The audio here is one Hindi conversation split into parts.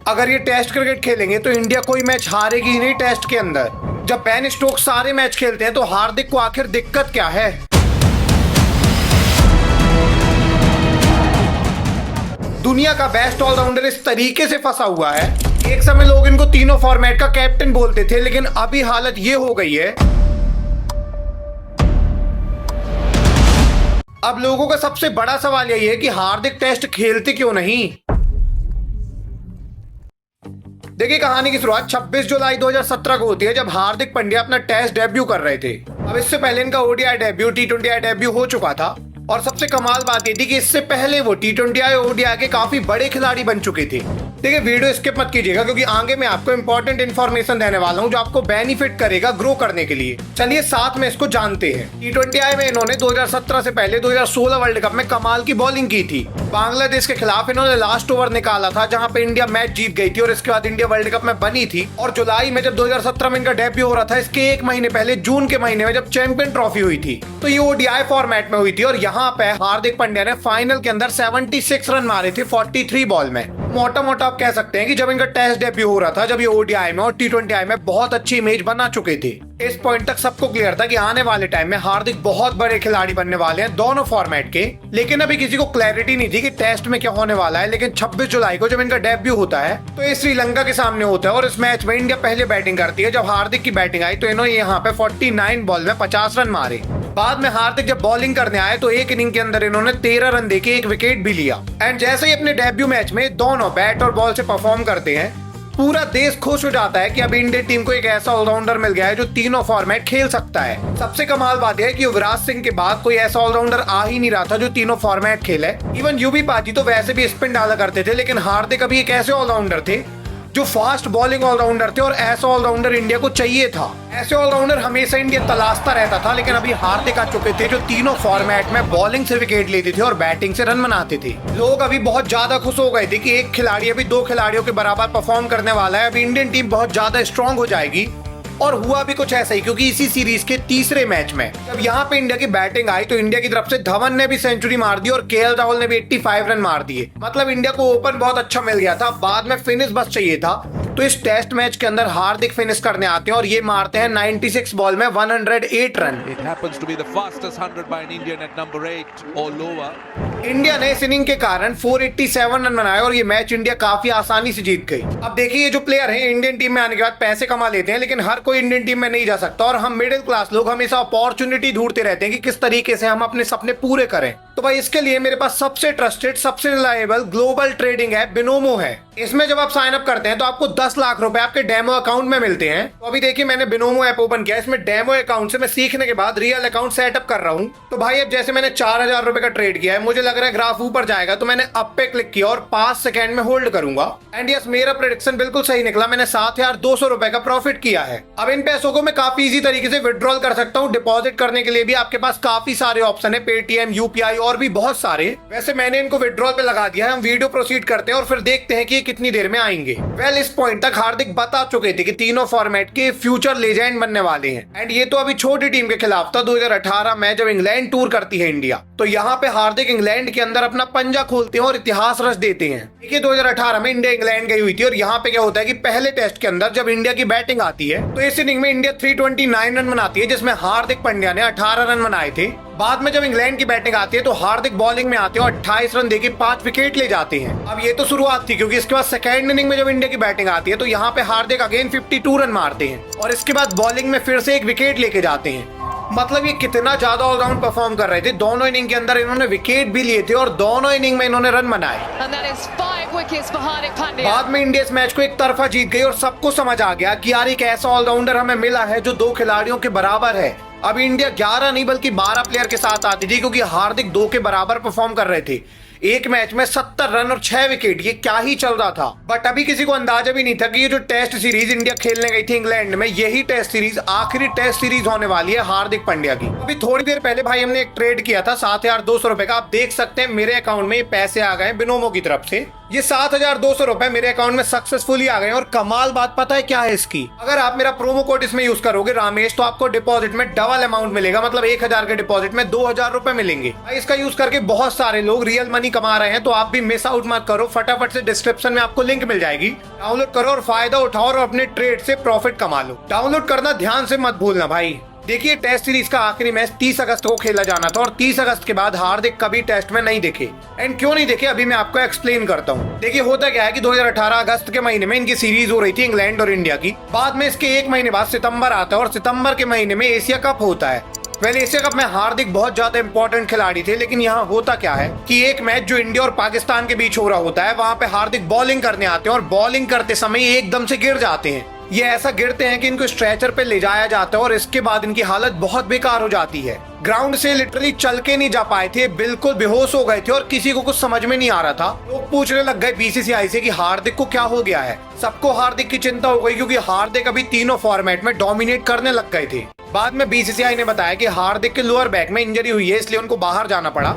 अगर ये टेस्ट क्रिकेट खेलेंगे तो इंडिया कोई मैच हारेगी ही नहीं टेस्ट के अंदर। जब बेन स्टोक्स सारे मैच खेलते हैं तो हार्दिक को आखिर दिक्कत क्या है? दुनिया का बेस्ट ऑलराउंडर इस तरीके से फंसा हुआ है। एक समय लोग इनको तीनों फॉर्मेट का कैप्टन बोलते थे, लेकिन अभी हालत ये हो गई है। अब लोगों का सबसे बड़ा सवाल यही है कि हार्दिक टेस्ट खेलते क्यों नहीं। देखिए, कहानी की शुरुआत 26 जुलाई 2017 को होती है, जब हार्दिक पांड्या अपना टेस्ट डेब्यू कर रहे थे। अब इससे पहले इनका ओडीआई डेब्यू, टी20आई डेब्यू हो चुका था। और सबसे कमाल बात ये थी कि इससे पहले वो टी20आई ओडीआई के काफी बड़े खिलाड़ी बन चुके थे। देखिए, वीडियो स्किप मत कीजिएगा क्योंकि आगे मैं आपको इंपॉर्टेंट इन्फॉर्मेशन देने वाला हूं जो आपको बेनिफिट करेगा ग्रो करने के लिए। चलिए साथ में इसको जानते हैं। टी20आई में इन्होंने 2017 से पहले 2016 वर्ल्ड कप में कमाल की बॉलिंग की थी। बांग्लादेश के खिलाफ इन्होंने लास्ट ओवर निकाला था, जहां पे इंडिया मैच जीत गई थी और इसके बाद इंडिया वर्ल्ड कप में बनी थी। और जुलाई में जब 2017 में इनका डेब्यू हो रहा था, इसके एक महीने पहले जून के महीने में जब चैंपियन ट्रॉफी हुई थी, तो ये ओडीआई फॉर्मेट में हुई थी। और यहाँ पे हार्दिक पांड्या ने फाइनल के अंदर 76 रन मारे थे 43 बॉल में। मोटा मोटा आप कह सकते हैं कि जब इनका टेस्ट डेब्यू हो रहा था, जब ये ओडीआई में और टी20आई में बहुत अच्छी इमेज बना चुके थे। इस पॉइंट तक सबको क्लियर था कि आने वाले टाइम में हार्दिक बहुत बड़े खिलाड़ी बनने वाले हैं दोनों फॉर्मेट के। लेकिन अभी किसी को क्लैरिटी नहीं थी कि टेस्ट में क्या होने वाला है। लेकिन 26 जुलाई को जब इनका डेब्यू होता है तो ये श्रीलंका के सामने होता है और इस मैच में इंडिया पहले बैटिंग करती है। जब हार्दिक की बैटिंग आई तो इन्होंने यहाँ पे 49 बॉल में 50 रन मारे। बाद में हार्दिक जब बॉलिंग करने आए तो एक इनिंग के अंदर इन्होंने 13 रन देके एक विकेट भी लिया। एंड जैसे ही अपने डेब्यू मैच में दोनों बैट और बॉल से परफॉर्म करते हैं, पूरा देश खुश हो जाता है कि अब इंडियन टीम को एक ऐसा ऑलराउंडर मिल गया है जो तीनों फॉर्मेट खेल सकता है। सबसे कमाल बात यह है कि युवराज सिंह के बाद कोई ऐसा ऑलराउंडर आ ही नहीं रहा था जो तीनों फॉर्मेट खेले। इवन यूवी पाजी तो वैसे भी स्पिन डाला करते थे, लेकिन हार्दिक अभी एक ऐसे ऑलराउंडर थे जो फास्ट बॉलिंग ऑलराउंडर थे और ऐसा ऑलराउंडर इंडिया को चाहिए था। ऐसे ऑलराउंडर हमेशा इंडिया तलाशता रहता था, लेकिन अभी हार्दिक आ चुके थे जो तीनों फॉर्मेट में बॉलिंग से विकेट लेते थे और बैटिंग से रन बनाते थे। लोग अभी बहुत ज्यादा खुश हो गए थे कि एक खिलाड़ी अभी दो खिलाड़ियों के बराबर परफॉर्म करने वाला है। अभी इंडियन टीम बहुत ज्यादा स्ट्रांग हो जाएगी। और हुआ भी कुछ ऐसा ही, क्योंकि इसी सीरीज के तीसरे मैच में जब यहाँ पे इंडिया की बैटिंग आई तो इंडिया की तरफ से धवन ने भी सेंचुरी मार दी और केएल राहुल ने भी 85 रन मार दिए। मतलब इंडिया को ओपन बहुत अच्छा मिल गया था, बाद में फिनिश बस चाहिए था। तो इस टेस्ट मैच के अंदर हार्दिक फिनिश करने आते हैं और ये मारते हैं 96 बॉल में 108 रन। इंडिया ने इस इनिंग के कारण 487 रन बनाए और ये मैच इंडिया काफी आसानी से जीत गई। अब देखिए, ये जो प्लेयर हैं इंडियन टीम में आने के बाद पैसे कमा लेते हैं, लेकिन हर कोई इंडियन टीम में नहीं जा सकता। और हम मिडिल क्लास लोग हमेशा अपॉर्चुनिटी ढूंढते रहते हैं कि किस तरीके से हम अपने सपने पूरे करें। तो भाई इसके लिए मेरे पास सबसे ट्रस्टेड, सबसे reliable global trading app Binomo है। इसमें जब आप साइन अप करते हैं तो आपको 10 लाख रुपए आपके डेमो अकाउंट में मिलते हैं। तो अभी देखिए, मैंने बिनोमो ऐप ओपन किया। इसमें डेमो अकाउंट से मैं सीखने के बाद रियल अकाउंट सेटअप कर रहा हूँ। तो भाई अब जैसे मैंने 4000 रुपए का ट्रेड किया है, मुझे लग रहा है ग्राफ ऊपर जाएगा, तो मैंने अप पे क्लिक किया और 5 सेकंड में होल्ड करूंगा। एंड यस, मेरा प्रेडिक्शन बिल्कुल सही निकला। मैंने 7200 रुपए का प्रॉफिट किया है। अब इन पैसों को मैं काफी इजी तरीके से विड्रॉल कर सकता हूँ। डिपॉजिट करने के लिए भी आपके पास काफी सारे ऑप्शन है, पेटीएम, यूपीआई और भी बहुत सारे। वैसे मैंने इनको विड्रॉल पे लगा दिया है। हम वीडियो प्रोसीड करते हैं और फिर देखते हैं कि ये कितनी देर में आएंगे। वेल, इस पॉइंट तक हार्दिक बता चुके थे कि तीनों फॉर्मेट के फ्यूचर लेजेंड बनने वाले हैं। एंड ये तो अभी छोटी टीम के खिलाफ था 2018 में जब इंग्लैंड टूर करती है इंडिया। तो यहाँ पे हार्दिक इंग्लैंड के अंदर अपना पंजा खोलते हैं और इतिहास रच देते हैं। देखिए, 2018 में इंडिया इंग्लैंड गई हुई थी और यहाँ पे क्या होता है कि पहले टेस्ट के अंदर जब इंडिया की बैटिंग आती है तो इस इनिंग में इंडिया 329 रन बनाती है, जिसमें हार्दिक पांड्या ने 18 रन बनाए थे। बाद में जब इंग्लैंड की बैटिंग आती है तो हार्दिक बॉलिंग में आते हैं और 28 रन देके 5 विकेट ले जाते हैं। अब ये तो शुरुआत थी, क्योंकि इसके बाद सेकंड इनिंग में जब इंडिया की बैटिंग आती है तो यहाँ पे हार्दिक अगेन 52 रन मारते हैं और इसके बाद बॉलिंग में फिर से एक विकेट लेके जाते हैं। मतलब ये कितना ज्यादा ऑलराउंड परफॉर्म कर रहे थे। दोनों इनिंग के अंदर इन्होंने विकेट भी लिए थे और दोनों इनिंग में इन्होंने रन बनाए। बाद में इंडिया इस मैच को एक तरफा जीत गई और सबको समझ आ गया कि यार एक ऐसा ऑलराउंडर हमें मिला है जो दो खिलाड़ियों के बराबर है। अब इंडिया 11 नहीं बल्कि 12 प्लेयर के साथ आती थी, क्योंकि हार्दिक 2 के बराबर परफॉर्म कर रहे थे। एक मैच में 70 रन और 6 विकेट, ये क्या ही चल रहा था। बट अभी किसी को अंदाजा भी नहीं था कि ये जो टेस्ट सीरीज इंडिया खेलने गई थी इंग्लैंड में, यही टेस्ट सीरीज आखिरी टेस्ट सीरीज होने वाली है हार्दिक पांड्या की। अभी थोड़ी देर पहले भाई हमने एक ट्रेड किया था 7200 रुपए का। आप देख सकते हैं मेरे अकाउंट में ये पैसे आ गए बिनोमो की तरफ से। ये 7,200 रुपए मेरे अकाउंट में सक्सेसफुली आ गए। और कमाल बात पता है क्या है इसकी, अगर आप मेरा प्रोमो कोड इसमें यूज करोगे रामेश, तो आपको डिपॉजिट में डबल अमाउंट मिलेगा, मतलब 1,000 के डिपॉजिट में 2,000 रुपए मिलेंगे। इसका यूज करके बहुत सारे लोग रियल मनी कमा रहे हैं, तो आप भी मिस आउट मत करो। फटाफट से डिस्क्रिप्शन में आपको लिंक मिल जाएगी, डाउनलोड करो और फायदा उठाओ और अपने ट्रेड से प्रॉफिट कमा लो। डाउनलोड करना ध्यान से मत भूलना भाई। देखिए, टेस्ट सीरीज का आखिरी मैच 30 अगस्त को खेला जाना था और 30 अगस्त के बाद हार्दिक कभी टेस्ट में नहीं दिखे। एंड क्यों नहीं दिखे अभी मैं आपको एक्सप्लेन करता हूँ। देखिए, होता क्या है कि 2018 अगस्त के महीने में इनकी सीरीज हो रही थी इंग्लैंड और इंडिया की। बाद में इसके एक महीने बाद सितंबर आता है और सितंबर के महीने में एशिया कप होता है। पहले एशिया कप में हार्दिक बहुत ज्यादा इंपॉर्टेंट खिलाड़ी थे, लेकिन यहाँ होता क्या है कि एक मैच जो इंडिया और पाकिस्तान के बीच हो रहा होता है, वहाँ पे हार्दिक बॉलिंग करने आते हैं और बॉलिंग करते समय एकदम से गिर जाते हैं। ये ऐसा गिरते हैं कि इनको स्ट्रेचर पे ले जाया जाता है और इसके बाद इनकी हालत बहुत बेकार हो जाती है। ग्राउंड से लिटरली चल के नहीं जा पाए थे, बिल्कुल बेहोश हो गए थे और किसी को कुछ समझ में नहीं आ रहा था। लोग पूछने लग गए बीसीसीआई से कि हार्दिक को क्या हो गया है। सबको हार्दिक की चिंता हो गई, क्योंकि हार्दिक अभी तीनों फॉर्मेट में डोमिनेट करने लग गए थे। बाद में बीसीसीआई ने बताया कि हार्दिक के लोअर बैक में इंजरी हुई है, इसलिए उनको बाहर जाना पड़ा।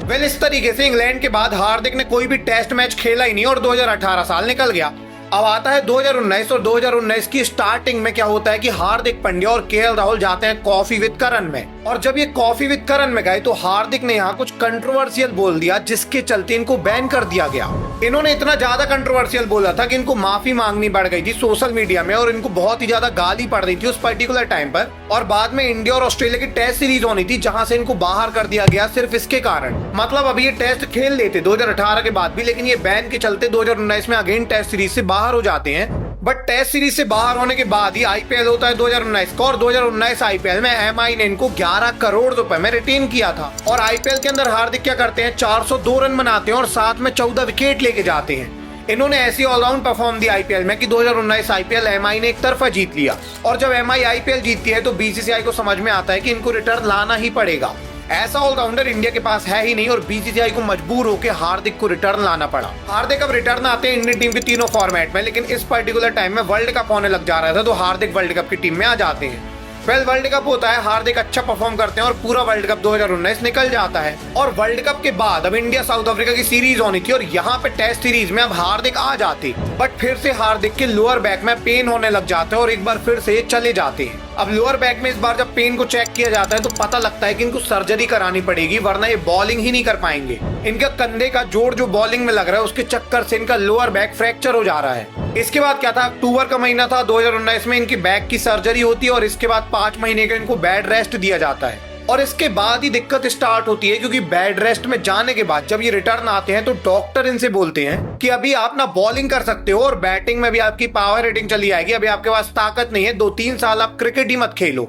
वेल, इस तरीके से इंग्लैंड के बाद हार्दिक ने कोई भी टेस्ट मैच खेला ही नहीं और 2018 साल निकल गया। अब आता है 2019 और 2019 की स्टार्टिंग में क्या होता है कि हार्दिक पांड्या और केएल राहुल जाते हैं कॉफी विद करण में। और जब ये कॉफी विद करण में गए तो हार्दिक ने यहाँ कुछ कंट्रोवर्शियल बोल दिया, जिसके चलते इनको बैन कर दिया गया। इन्होंने इतना ज्यादा कंट्रोवर्शियल बोला था कि इनको माफी मांगनी पड़ गई थी सोशल मीडिया में और इनको बहुत ही ज्यादा गाली पड़ रही थी उस पर्टिकुलर टाइम पर। और बाद में इंडिया और ऑस्ट्रेलिया की टेस्ट सीरीज होनी थी, जहां से इनको बाहर कर दिया गया सिर्फ इसके कारण। मतलब अभी ये टेस्ट खेल लेते 2018 के बाद भी, लेकिन ये बैन के चलते 2019 में अगेन टेस्ट सीरीज से बाहर हो जाते हैं। बट टेस्ट सीरीज से बाहर होने के बाद ही आईपीएल होता है 2019 का और 2019 आईपीएल में एमआई ने इनको 11 करोड़ रुपए में रिटेन किया था। और आईपीएल के अंदर हार्दिक क्या करते हैं, 402 रन बनाते हैं और साथ में 14 विकेट लेके जाते हैं। इन्होंने ऐसी ऑलराउंड परफॉर्म दी आईपीएल में कि 2019 आईपीएल एमआई ने एक तरफा जीत लिया। और जब एमआई आईपीएल जीतती है तो बीसीसीआई को समझ में आता है कि इनको रिटर्न लाना ही पड़ेगा। ऐसा ऑलराउंडर इंडिया के पास है ही नहीं और बीसीसीआई को मजबूर होकर हार्दिक को रिटर्न लाना पड़ा। हार्दिक अब रिटर्न आते हैं इंडियन टीम के तीनों फॉर्मेट में, लेकिन इस पर्टिकुलर टाइम में वर्ल्ड कप होने लग जा रहा था, तो हार्दिक वर्ल्ड कप की टीम में आ जाते हैं। वेल, वर्ल्ड कप होता है, हार्दिक अच्छा परफॉर्म करते हैं और पूरा वर्ल्ड कप 2019 निकल जाता है। और वर्ल्ड कप के बाद अब इंडिया साउथ अफ्रीका की सीरीज होनी थी और यहाँ पे टेस्ट सीरीज में अब हार्दिक आ जाते, बट फिर से हार्दिक के लोअर बैक में पेन होने लग जाते हैं और एक बार फिर से चले जाते हैं। अब लोअर बैक में इस बार जब पेन को चेक किया जाता है तो पता लगता है कि इनको सर्जरी करानी पड़ेगी, वरना ये बॉलिंग ही नहीं कर पाएंगे। इनका कंधे का जोड़ जो बॉलिंग में लग रहा है उसके चक्कर से इनका लोअर बैक फ्रैक्चर हो जा रहा है। इसके बाद क्या था, अक्टूबर का महीना था 2019 में इनकी बैक की सर्जरी होती है और इसके बाद 5 महीने का इनको बेड रेस्ट दिया जाता है। और इसके बाद ही दिक्कत स्टार्ट होती है, क्योंकि बेड रेस्ट में जाने के बाद जब ये रिटर्न आते हैं तो डॉक्टर इनसे बोलते हैं कि अभी आप ना बॉलिंग कर सकते हो और बैटिंग में भी आपकी पावर हिटिंग चली आएगी, अभी आपके पास ताकत नहीं है, 2-3 साल आप क्रिकेट ही मत खेलो।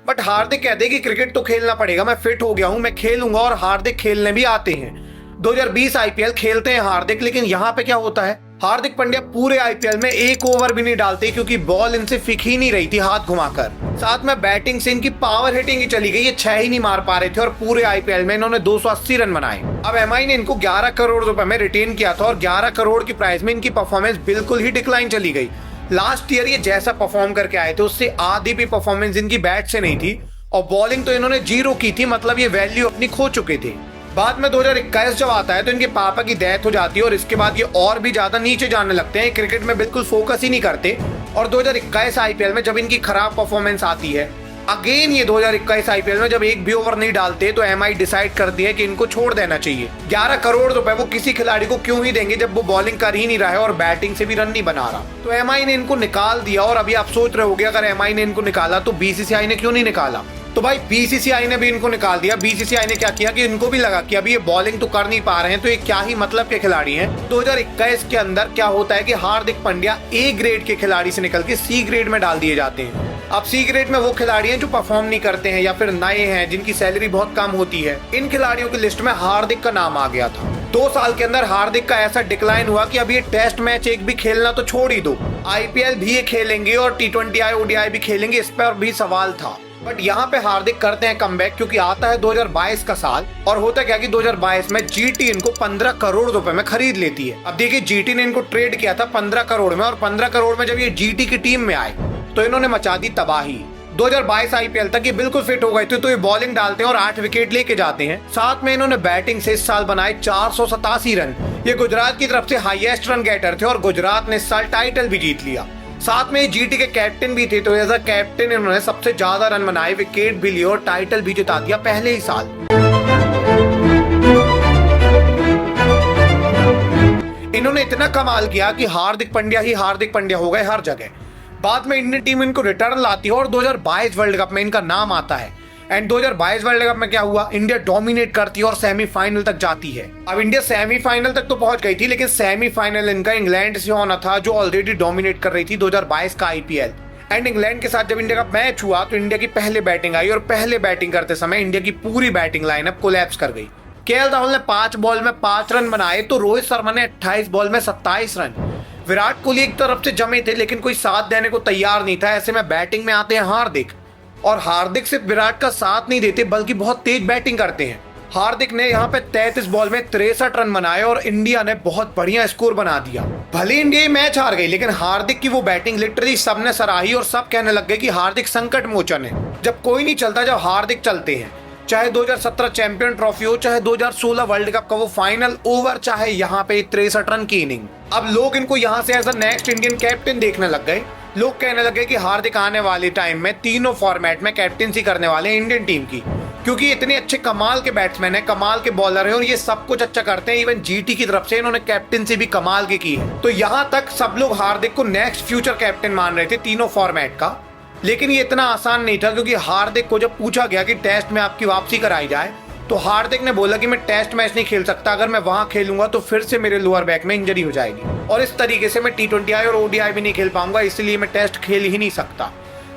बट हार्दिक कहते हैं कि क्रिकेट तो खेलना पड़ेगा, मैं फिट हो गया हूं, मैं खेलूंगा। और हार्दिक खेलने भी आते हैं। 2020 आईपीएल खेलते हैं हार्दिक, लेकिन यहाँ पे क्या होता है, हार्दिक पांड्या पूरे आईपीएल में एक ओवर भी नहीं डालते, क्योंकि बॉल इनसे फिक ही नहीं रही थी हाथ घुमाकर। साथ में बैटिंग से इनकी पावर हिटिंग ही चली गई, ये 6 ही नहीं मार पा रहे थे और पूरे आईपीएल में इन्होंने 280 रन बनाए। अब एमआई ने इनको 11 करोड़ रुपए में रिटेन किया था और 11 करोड़ की प्राइस में इनकी परफॉर्मेंस बिल्कुल ही डिक्लाइन चली गई। लास्ट ईयर ये जैसा परफॉर्म करके आए थे उससे आधी भी परफॉर्मेंस इनकी बैट से नहीं थी और बॉलिंग तो इन्होंने 0 की थी, मतलब ये वैल्यू अपनी खो चुके थे। बाद में 2021 जब आता है तो इनके पापा की डेथ हो जाती है और इसके बाद ये और भी ज्यादा नीचे जाने लगते हैं, क्रिकेट में बिल्कुल फोकस ही नहीं करते। और 2021 आईपीएल में जब इनकी खराब परफॉर्मेंस आती है, अगेन ये 2021 आईपीएल में जब एक भी ओवर नहीं डालते तो एमआई डिसाइड करती है कि इनको छोड़ देना चाहिए। 11 करोड़ रुपए वो किसी खिलाड़ी को क्यों ही देंगे जब वो बॉलिंग कर ही नहीं रहा है और बैटिंग से भी रन नहीं बना रहा। तो एमआई ने इनको निकाल दिया। और अभी आप सोच रहे होंगे अगर एमआई ने इनको निकाला तो बीसीसीआई ने क्यों नहीं निकाला। तो भाई बीसीसीआई ने भी इनको निकाल दिया। बीसीसीआई ने क्या किया कि इनको भी लगा कि अभी ये बॉलिंग तो कर नहीं पा रहे हैं तो ये क्या ही मतलब के खिलाड़ी हैं। 2021 के अंदर क्या होता है कि हार्दिक पांड्या ए ग्रेड के खिलाड़ी से निकल के सी ग्रेड में डाल दिए जाते हैं। अब सी ग्रेड में वो खिलाड़ी हैं जो परफॉर्म नहीं करते हैं या फिर नए हैं जिनकी सैलरी बहुत कम होती है। इन खिलाड़ियों की लिस्ट में हार्दिक का नाम आ गया था। 2 साल के अंदर हार्दिक का ऐसा डिक्लाइन हुआ कि अब ये टेस्ट मैच एक भी खेलना तो छोड़ ही दो, आईपीएल भी ये खेलेंगे और T20I ODI भी खेलेंगे, इस पर भी सवाल था। बट यहाँ पे हार्दिक करते हैं कमबैक, क्योंकि आता है 2022 का साल और होता क्या कि 2022 में जीटी इनको 15 करोड़ रुपए में खरीद लेती है। अब देखिए जीटी ने इनको ट्रेड किया था 15 करोड़ में और 15 करोड़ में जब ये जीटी की टीम में आए तो इन्होंने मचा दी तबाही। 2022 आईपीएल तक ये बिल्कुल फिट हो गए थे, तो ये बॉलिंग डालते हैं और 8 विकेट लेके जाते हैं। साथ में इन्होंने बैटिंग से इस साल बनाए 487 रन। ये गुजरात की तरफ से हाईएस्ट रन गेटर थे और गुजरात ने इस साल टाइटल भी जीत लिया। साथ में जीटी के कैप्टन भी थे, तो एज अ कैप्टन इन्होंने सबसे ज्यादा रन बनाए, विकेट भी लिए और टाइटल भी जिता दिया पहले ही साल। इन्होंने इतना कमाल किया कि हार्दिक पांड्या ही हार्दिक पांड्या हो गए हर जगह। बाद में इंडियन टीम इनको रिटर्न लाती है और 2022 वर्ल्ड कप में इनका नाम आता है। एंड 2022 वर्ल्ड कप में क्या हुआ, इंडिया डोमिनेट करती है और सेमीफाइनल तक जाती है। अब इंडिया सेमीफाइनल तक तो पहुंच गई थी, लेकिन सेमीफाइनल इनका इंग्लैंड से होना था, जो ऑलरेडी डोमिनेट कर रही थी 2022 का आईपीएल। एंड इंग्लैंड के साथ जब इंडिया का मैच हुआ तो इंडिया की पहले बैटिंग आई और पहले बैटिंग करते समय इंडिया की पूरी बैटिंग लाइनअप कोलैप्स कर गई। केएल राहुल ने 5 बॉल में 5 रन बनाए, तो रोहित शर्मा ने 28 बॉल में 27 रन। विराट कोहली एक तरफ से जमे थे, लेकिन कोई साथ देने को तैयार नहीं था। ऐसे में बैटिंग में आते हैं हार्दिक, और हार्दिक सिर्फ विराट का साथ नहीं देते बल्कि बहुत तेज बैटिंग करते हैं। हार्दिक ने यहाँ पे 33 बॉल में 63 रन बनाए और इंडिया ने बहुत बढ़िया स्कोर बना दिया। भले इंडिया मैच हार गई, लेकिन हार्दिक की वो बैटिंग लिटरली सबने सराही और सब कहने लग गए कि हार्दिक संकट मोचन है। जब कोई नहीं चलता, जब हार्दिक चलते हैं, चाहे 2017 चैंपियन ट्रॉफी हो, चाहे 2016 वर्ल्ड कप का वो फाइनल ओवर, चाहे यहाँ पे 63 रन की इनिंग। अब लोग इनको यहाँ से as a next Indian captain देखने लग गए। लोग कहने लगे कि हार्दिक आने वाले टाइम में तीनों फॉर्मेट में कैप्टनसी करने वाले हैं इंडियन टीम की, क्योंकि इतने अच्छे कमाल के बैट्समैन हैं, कमाल के बॉलर हैं और ये सब कुछ अच्छा करते हैं। इवन जीटी की तरफ से इन्होंने कैप्टनसी भी कमाल की है। तो यहाँ तक सब लोग हार्दिक को नेक्स्ट फ्यूचर कैप्टन मान रहे थे तीनों फॉर्मेट का। लेकिन ये इतना आसान नहीं था, क्योंकि हार्दिक को जब पूछा गया कि टेस्ट में आपकी वापसी कराई जाए, तो हार्दिक ने बोला कि मैं टेस्ट मैच नहीं खेल सकता, अगर मैं वहां खेलूंगा तो फिर से मेरे लोअर बैक में इंजरी हो जाएगी और इस तरीके से मैं T20I और ODI भी नहीं खेल पाऊंगा, इसलिए मैं टेस्ट खेल ही नहीं सकता।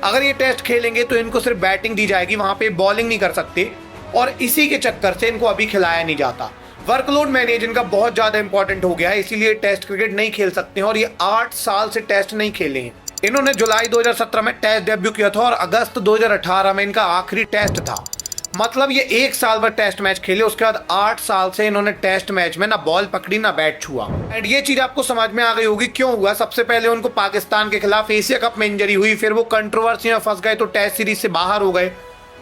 अगर ये टेस्ट खेलेंगे तो इनको सिर्फ बैटिंग दी जाएगी, वहां पे बॉलिंग नहीं कर सकते, और इसी के चक्कर से इनको अभी खिलाया नहीं जाता। वर्कलोड मैनेज इनका बहुत ज्यादा इंपॉर्टेंट हो गया है, इसीलिए टेस्ट क्रिकेट नहीं खेल सकते हैं और ये 8 साल से टेस्ट नहीं खेले हैं। इन्होंने जुलाई 2017 में टेस्ट डेब्यू किया था और अगस्त 2018 में इनका आखिरी टेस्ट था। मतलब ये 1 साल भर टेस्ट मैच खेले, उसके बाद 8 साल से इन्होंने टेस्ट मैच में ना बॉल पकड़ी ना बैट छुआ। एंड ये चीज आपको समझ में आ गई होगी क्यों हुआ। सबसे पहले उनको पाकिस्तान के खिलाफ एशिया कप में इंजरी हुई, फिर वो कंट्रोवर्सी में फंस गए तो टेस्ट सीरीज से बाहर हो गए।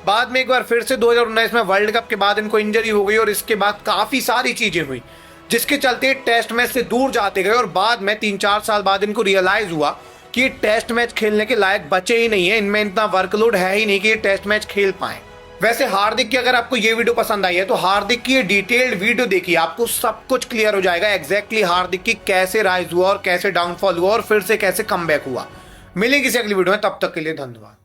बाद में एक बार फिर से 2019 में वर्ल्ड कप के बाद इनको इंजरी हो गई और इसके बाद काफी सारी चीजें हुई, जिसके चलते टेस्ट मैच से दूर जाते गए और बाद में 3-4 साल बाद इनको रियलाइज हुआ कि टेस्ट मैच खेलने के लायक बचे ही नहीं है, इनमें इतना वर्कलोड है ही नहीं कि ये टेस्ट मैच खेल पाए। वैसे हार्दिक की अगर आपको ये वीडियो पसंद आई है तो हार्दिक की ये डिटेल्ड वीडियो देखिए, आपको सब कुछ क्लियर हो जाएगा एग्जैक्टली हार्दिक की कैसे राइज हुआ और कैसे डाउनफॉल हुआ और फिर से कैसे कमबैक हुआ। मिलेंगे किसी अगली वीडियो में, तब तक के लिए धन्यवाद।